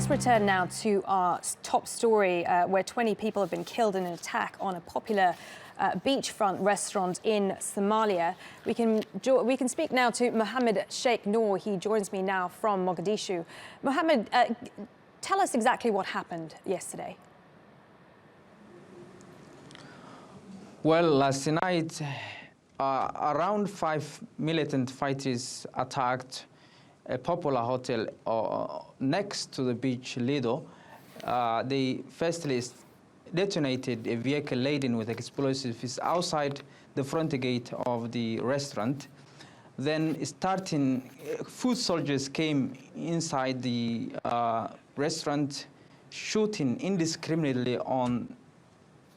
let's return now to our top story, where 20 people have been killed in an attack on a popular beachfront restaurant in Somalia. We can speak now to Mohamed Sheikh Nor. He joins me now from Mogadishu. Mohamed, tell us exactly what happened yesterday. Well, last night, around 5 militant fighters attacked a popular hotel next to the beach, Lido. They firstly detonated a vehicle laden with explosives outside the front gate of the restaurant. Then foot soldiers came inside the restaurant, shooting indiscriminately on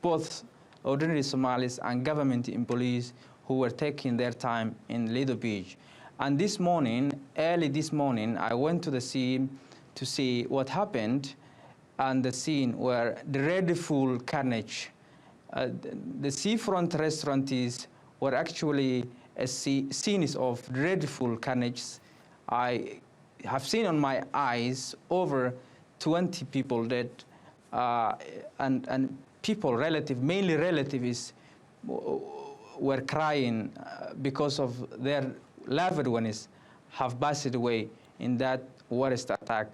both ordinary Somalis and government employees who were taking their time in Lido Beach. And this morning, early this morning, I went to the scene to see what happened, and the scene where the dreadful carnage. The seafront restaurants were actually scenes of dreadful carnage. I have seen on my eyes over 20 people dead, and people, mainly relatives, were crying because of their loved ones have passed away in that worst attack.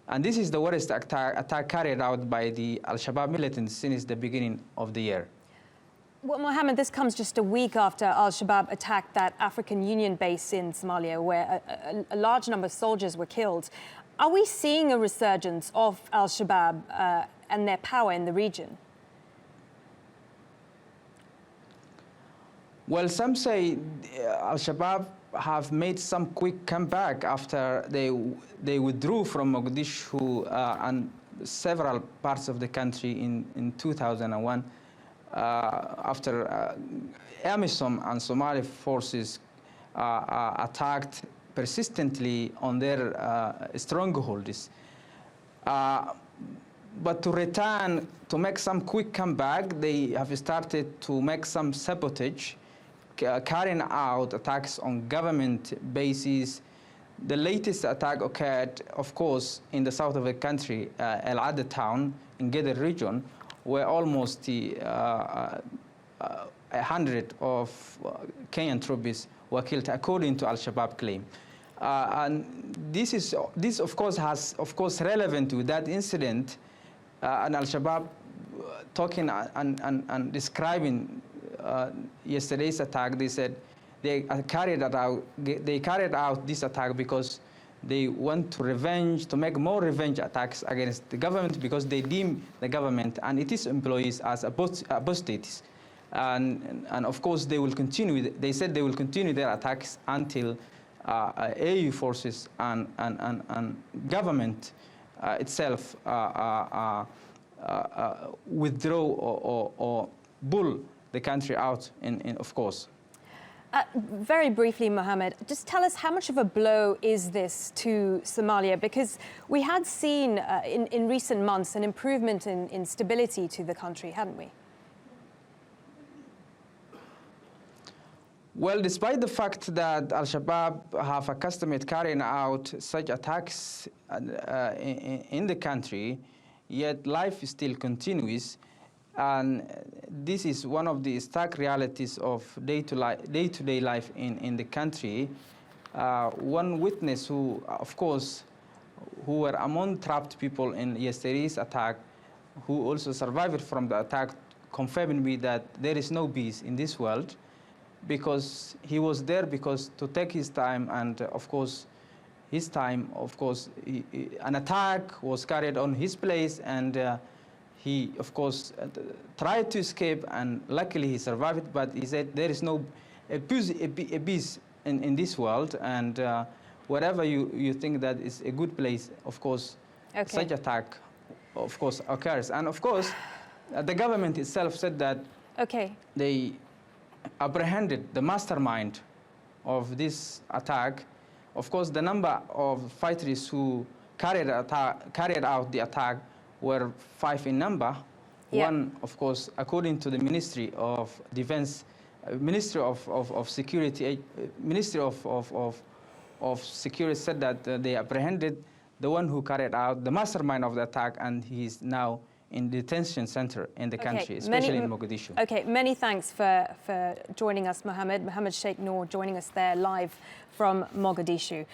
And this is the worst attack carried out by the Al-shabab militants since the beginning of the year. Well, Mohamed, this comes just a week after Al-Shabab attacked that African Union base in Somalia, where a large number of soldiers were killed. Are we seeing a resurgence of Al-Shabab and their power in the region? Well, some say Al-Shabab have made some quick comeback after they withdrew from Mogadishu and several parts of the country in 2001 after AMISOM and Somali forces attacked persistently on their strongholds. But to return, to make some quick comeback, they have started to make some sabotage, carrying out attacks on government bases. The latest attack occurred, of course, in the south of the country, El Ada town in Geder region, where almost 100 of Kenyan troops were killed, according to Al-Shabab claim. And this of course has relevant to that incident, and Al-Shabab talking and describing yesterday's attack. They said they carried out this attack because they want to make more revenge attacks against the government, because they deem the government and its employees as apostates. And of course they will continue. They said they will continue their attacks until AU forces and government itself withdraw or pull the country out, of course. Very briefly, Mohamed, just tell us how much of a blow is this to Somalia? Because we had seen in recent months an improvement in stability to the country, hadn't we? Well, despite the fact that Al-Shabaab have accustomed carrying out such attacks in the country, yet life still continues. And this is one of the stark realities of day-to-day life in the country. One witness who were among trapped people in yesterday's attack, who also survived from the attack, confirmed me that there is no peace in this world, because he was there to take his time, and an attack was carried on his place, and he, of course, tried to escape, and luckily he survived. But he said there is no peace in this world, and wherever you think that is a good place, of course, such attack, of course, occurs. And of course, the government itself said that they apprehended the mastermind of this attack. Of course, the number of fighters who carried out the attack were 5 in number. Yeah. One, of course, according to the Ministry of Defense, Ministry of Security, Ministry of Security said that they apprehended the one who carried out the mastermind of the attack, and he's now in detention center in the country, especially in Mogadishu. Okay, many thanks for joining us, Mohamed Sheikh Nor, joining us there live from Mogadishu.